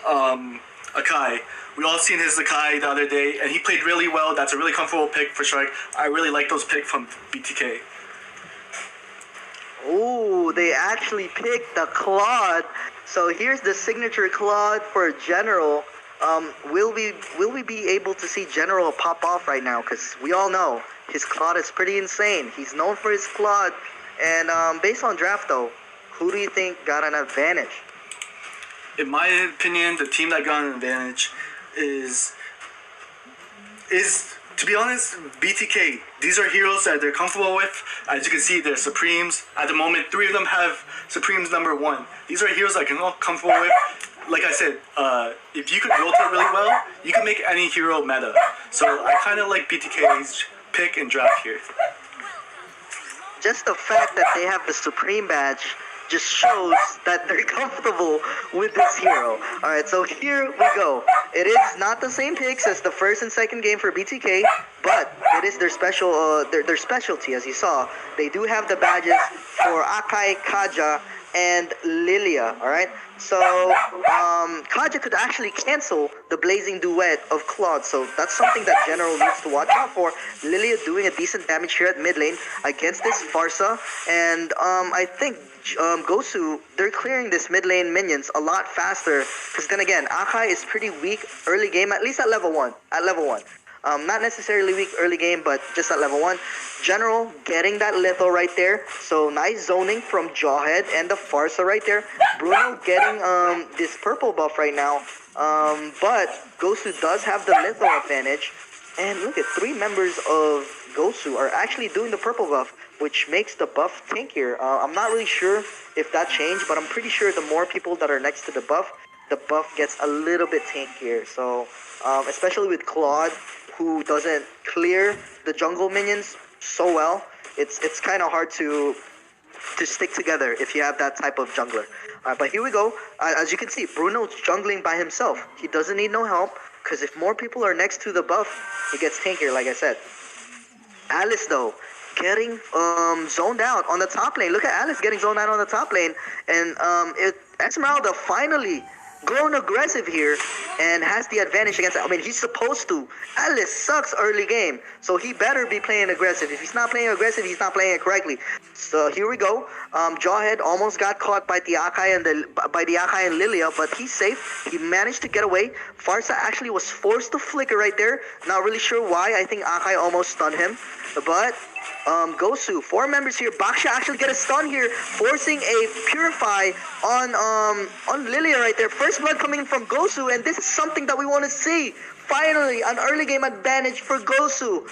Akai. We all seen his Akai the other day, and he played really well. That's a really comfortable pick for Shark. I really like those picks from BTK. Oh, they actually picked the Claude. So here's the signature Claude for General. Will we be able to see General pop off right now? Because we all know his Claude is pretty insane. He's known for his Claude. And based on draft though, who do you think got an advantage? In my opinion, the team that got an advantage is to be honest, BTK. These are heroes that they're comfortable with. As you can see, they're Supremes. At the moment, 3 of them have Supremes #1. These are heroes that I'm comfortable with. Like I said, if you could rotate really well, you can make any hero meta. So I kind of like BTK's pick and draft here. Just the fact that they have the Supreme badge just shows that they're comfortable with this hero. Alright, so here we go. It is not the same picks as the first and second game for BTK, but it is their specialty, as you saw. They do have the badges for Akai, Kaja, and Lilia, alright? So, Kaja could actually cancel the Blazing Duet of Claude, so that's something that General needs to watch out for. Lilia doing a decent damage here at mid lane against this Farsa, and I think Guso, they're clearing this mid lane minions a lot faster, because then again, Akai is pretty weak early game, at least at level 1. Not necessarily weak early game, but just at level 1. General getting that lethal right there. So nice zoning from Jawhead and the Farsa right there. Bruno getting this purple buff right now. But Guso does have the lethal advantage. And look at 3 members of Guso are actually doing the purple buff, which makes the buff tankier. I'm not really sure if that changed, but I'm pretty sure the more people that are next to the buff gets a little bit tankier. So especially with Claude, who doesn't clear the jungle minions so well, it's kind of hard to stick together if you have that type of jungler. But here we go. As you can see, Bruno's jungling by himself. He doesn't need no help, because if more people are next to the buff, it gets tankier, like I said. Alice, though, getting zoned out on the top lane. Look at Alice getting zoned out on the top lane. And Esmeralda finally grown aggressive here and has the advantage against, I mean, he's supposed to. Alice sucks early game, so he better be playing aggressive. If he's not playing aggressive, he's not playing it correctly. So here we go. Jawhead almost got caught by the Akai and Lilia, but he's safe. He managed to get away. Farsa actually was forced to flicker right there. Not really sure why. I think Akai almost stunned him, but Guso, 4 members here. Baksha actually get a stun here, forcing a Purify on Lilia right there. First blood coming in from Guso, and this is something that we want to see. Finally, an early game advantage for Guso.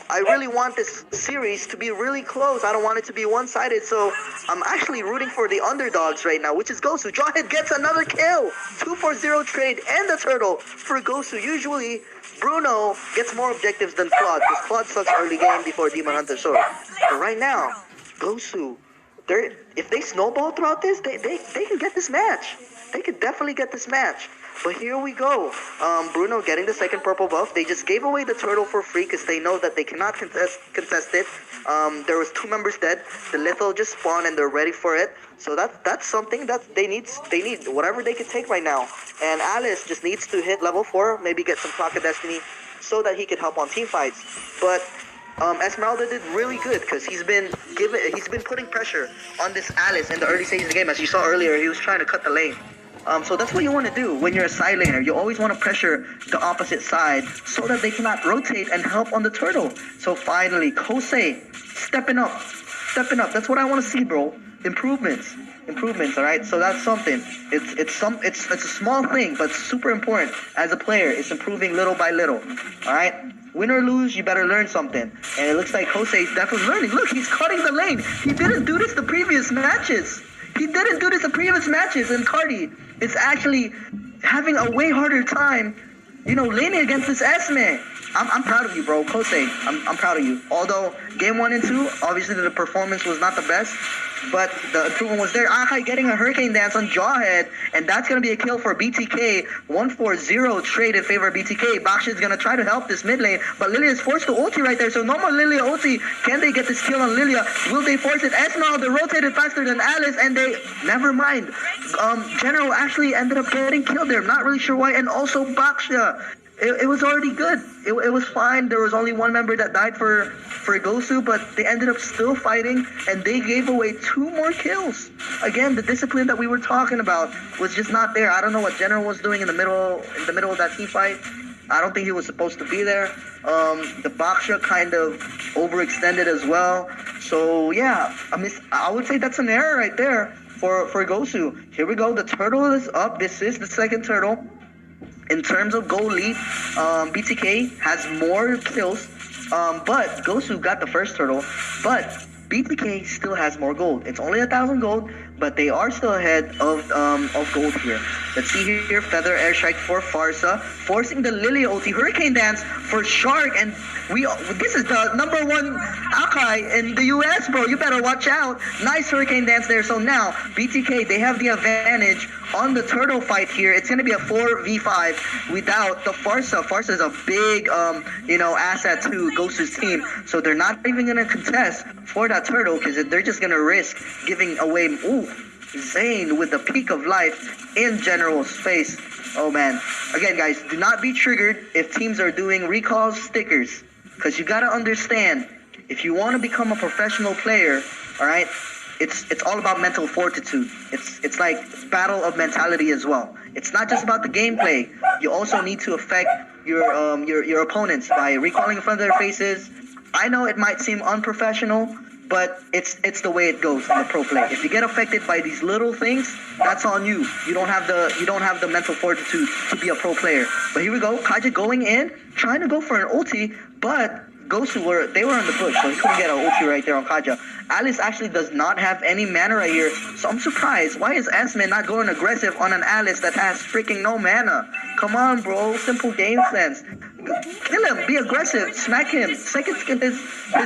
I really want this series to be really close. I don't want it to be one-sided, so I'm actually rooting for the underdogs right now, which is Guso. Jawhead gets another kill. 2-for-0 trade and the turtle for Guso. Usually, Bruno gets more objectives than Claude, because Claude sucks early game before Demon Hunter Sword. But right now, Guso, if they snowball throughout this, they can get this match. They could definitely get this match. But here we go. Bruno getting the second purple buff. They just gave away the turtle for free because they know that they cannot contest it. There was 2 members dead. The lethal just spawned and they're ready for it. So that's something that they need whatever they can take right now. And Alice just needs to hit level 4, maybe get some Clock of Destiny so that he could help on team fights. But Esmeralda did really good because he's been putting pressure on this Alice in the early stages of the game. As you saw earlier, he was trying to cut the lane. So that's what you want to do when you're a side laner. You always want to pressure the opposite side so that they cannot rotate and help on the turtle. So finally, Kosei stepping up. That's what I want to see, bro. Improvements, all right? So that's something. It's a small thing, but super important as a player. It's improving little by little, all right? Win or lose, you better learn something. And it looks like Kosei is definitely learning. Look, he's cutting the lane. He didn't do this the previous matches. And Cardi is actually having a way harder time, laning against this S-Man. I'm proud of you, bro. Kosei, I'm proud of you. Although game 1 and 2, obviously the performance was not the best, but the improvement was there. Akai getting a Hurricane Dance on Jawhead, and that's going to be a kill for BTK. 1-4-0 trade in favor of BTK. Baksha is going to try to help this mid lane, but Lilia is forced to ulti right there, so no more Lilia ulti. Can they get this kill on Lilia? Will they force it? Esmeralda rotated faster than Alice, and they, never mind. General actually ended up getting killed there. Not really sure why, and also Baksha. It was already good. It was fine. There was only one member that died for Guso, but they ended up still fighting, and they gave away 2 more kills. Again, the discipline that we were talking about was just not there. I don't know what General was doing in the middle of that team fight. I don't think he was supposed to be there. The Baksha kind of overextended as well. So yeah, I would say that's an error right there for Guso. Here we go. The turtle is up. This is the second turtle. In terms of gold lead, BTK has more kills, but Guso got the first turtle, but BTK still has more gold. It's only 1,000 gold, but they are still ahead of gold here. Let's see here, Feather Airstrike for Farsa, forcing the Lilia ulti, Hurricane Dance for Shark, and this is the #1 Akai in the US, bro. You better watch out. Nice Hurricane Dance there. So now, BTK, they have the advantage on the turtle fight here. It's going to be a 4v5 without the Farsa. Farsa is a big, asset to Guso's team, so they're not even going to contest for that turtle because they're just going to risk giving away. Ooh, Zane with the peak of life in General's face. Oh man. Again, guys, do not be triggered if teams are doing recalls stickers, because you got to understand, if you want to become a professional player, all right, it's all about mental fortitude. It's like battle of mentality as well. It's not just about the gameplay. You also need to affect your opponents by recalling in front of their faces. I know it might seem unprofessional, but it's the way it goes in the pro play. If you get affected by these little things, that's on you. You don't have the mental fortitude to be a pro player. But here we go, Kaja going in, trying to go for an ulti, but Guso were in the bush, so he couldn't get an ulti right there on Kaja. Alice actually does not have any mana right here, so I'm surprised. Why is Esme not going aggressive on an Alice that has freaking no mana? Come on, bro. Simple game sense. Kill him. Be aggressive. Smack him. Second skin his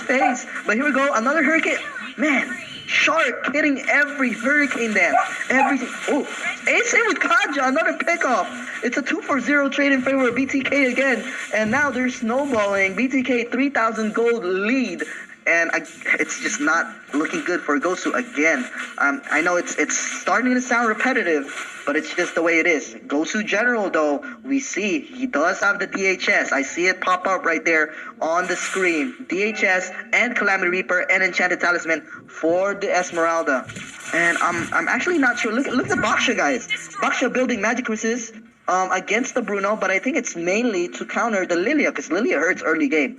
face. But here we go. Another Hurricane. Man, Shark hitting every Hurricane Dance. Everything. Oh, and same with Kaja. Another pickoff. It's a 2-4-0 trade in favor of BTK again. And now they're snowballing. BTK 3,000 gold lead. And it's just not looking good for Guso again. I know it's starting to sound repetitive, but it's just the way it is. Guso General, though, we see he does have the DHS. I see it pop up right there on the screen. DHS and Calamity Reaper and Enchanted Talisman for the Esmeralda. And I'm actually not sure. Look at Baksha, guys. Baksha building magic resist against the Bruno, but I think it's mainly to counter the Lilia, because Lilia hurts early game.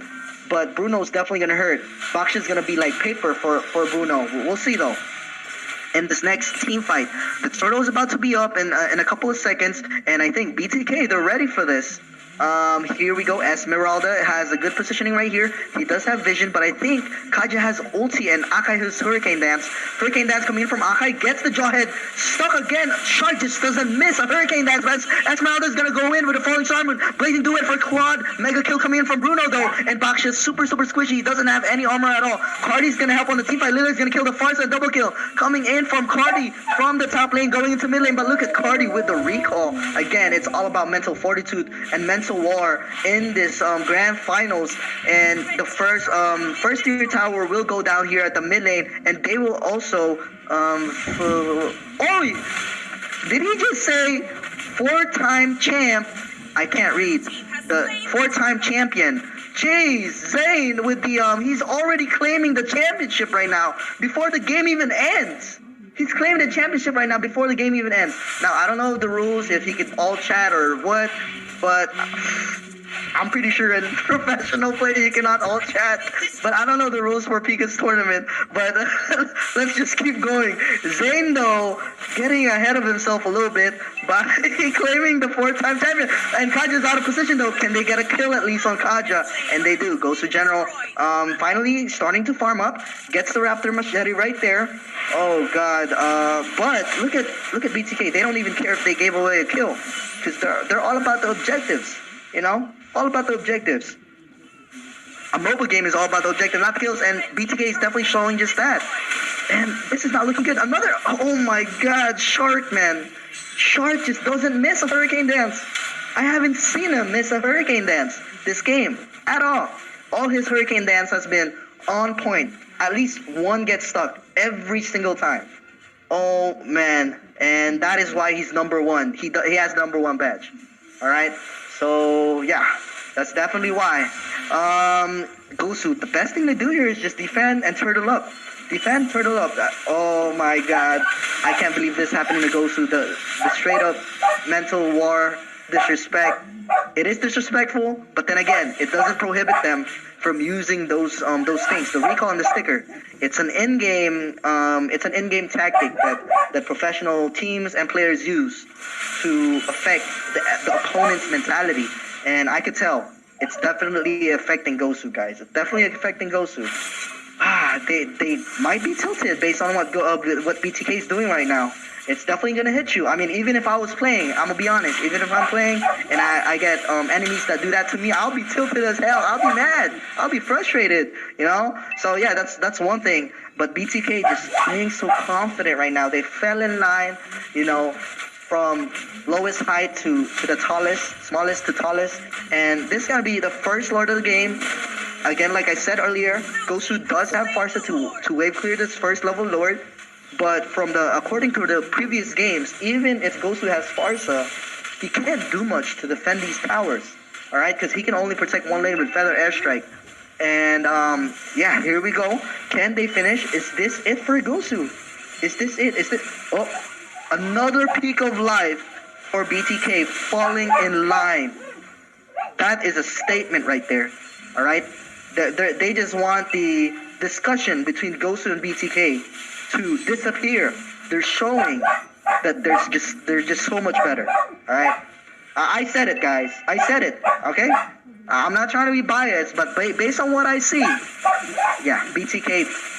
But Bruno's definitely going to hurt. Baksha's going to be like paper for Bruno. We'll see, though. In this next team fight, the turtle is about to be up in a couple of seconds, and I think BTK, they're ready for this. Here we go. Esmeralda has a good positioning right here. He does have vision, but I think Kaja has ulti and Akai has Hurricane Dance. Hurricane Dance coming in from Akai, gets the Jawhead, stuck again. Shark just doesn't miss a Hurricane Dance, but Esmeralda is going to go in with a Falling Star. Blazing Duet for quad. Mega kill coming in from Bruno, though, and Baksha is super squishy. He doesn't have any armor at all. Cardi's going to help on the team fight. Lily's going to kill the Farsa, double kill. Coming in from Cardi from the top lane, going into mid lane, but look at Cardi with the recall. Again, it's all about mental fortitude and mental war in this grand finals, and the first tier tower will go down here at the mid lane, and they will also did he just say 4-time champ? I can't read. The 4-time champion. Jeez, Zane with the he's already claiming the championship right now before the game even ends. He's claiming the championship right now before the game even ends. Now, I don't know the rules, if he could all chat or what, but I'm pretty sure in professional play you cannot all chat. But I don't know the rules for Pika's tournament. But let's just keep going. Zane, though, getting ahead of himself a little bit by claiming the 4-time champion. And Kaja's out of position, though. Can they get a kill at least on Kaja? And they do. Goes to General. Finally starting to farm up. Gets the Raptor Machete right there. Oh, God. But look at BTK. They don't even care if they gave away a kill, because they're all about the objectives, you know? All about the objectives. a mobile game is all about the objective, not the kills, and BTK is definitely showing just that. And this is not looking good. Another, oh my god, Shark, man. Shark just doesn't miss a hurricane dance. I haven't seen him miss a hurricane dance this game at all. All his hurricane dance has been on point. At least one gets stuck every single time. Oh man, and that is why he's number one. He has number one badge. All right, so yeah, that's definitely why. Guso, the best thing to do here is just defend and turtle up. Defend, turtle up. Oh my god, I can't believe this happened to Guso. The straight up mental war, disrespect. It is disrespectful, but then again, it doesn't prohibit them from using those things, the recall and the sticker. It's an in-game tactic that professional teams and players use to affect the opponent's mentality. And I could tell it's definitely affecting Guso, guys. It's definitely affecting Guso. They might be tilted based on what BTK is doing right now. It's definitely gonna hit you. I mean, even if I was playing, I'm gonna be honest. Even if I'm playing and I get enemies that do that to me, I'll be tilted as hell. I'll be mad. I'll be frustrated. You know. So yeah, that's one thing. But BTK just playing so confident right now. They fell in line. You know, from lowest height to the tallest, smallest to tallest. And this is gonna be the first Lord of the game. Again, like I said earlier, Guso does have Farsa to wave clear this first level Lord. But according to the previous games, even if Guso has Farsa, he can't do much to defend these towers. All right, because he can only protect one lane with Feather Airstrike. And yeah, here we go. Can they finish? Is this it for Guso? Is this it? Is this? Oh, another peak of life for BTK falling in line. That is a statement right there. All right, they just want the discussion between Guso and BTK to disappear. They're showing that they're just so much better. All right, I said it, guys. I said it. Okay, I'm not trying to be biased, but based on what I see, yeah, BTK.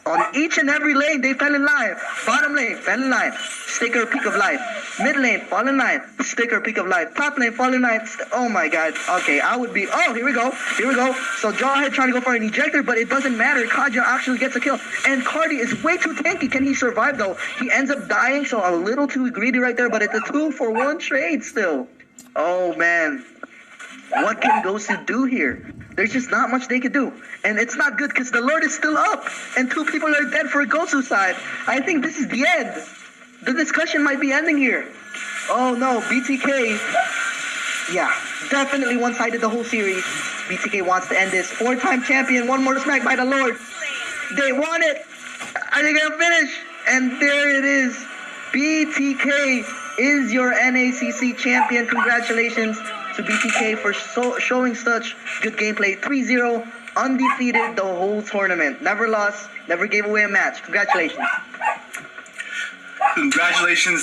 On each and every lane, they fell in line. Bottom lane, fell in line. Sticker, peak of life. Mid lane, fall in line. Sticker, peak of life. Top lane, fall in line. Oh my god. Okay, I would be. Oh, here we go. Here we go. So Jawhead trying to go for an ejector, but it doesn't matter. Kaja actually gets a kill. And Cardi is way too tanky. Can he survive though? He ends up dying, so a little too greedy right there, but it's a 2-for-1 trade still. Oh man. What can Guso do here? There's just not much they could do. And it's not good because the Lord is still up. And 2 people are dead for Guso's side. I think this is the end. The discussion might be ending here. Oh no, BTK. Yeah, definitely one-sided the whole series. BTK wants to end this. 4-time champion, one more smack by the Lord. They won it. Are they going to finish? And there it is. BTK is your NACC champion. Congratulations to BTK for showing such good gameplay. 3-0, undefeated the whole tournament. Never lost, never gave away a match. Congratulations. Congratulations.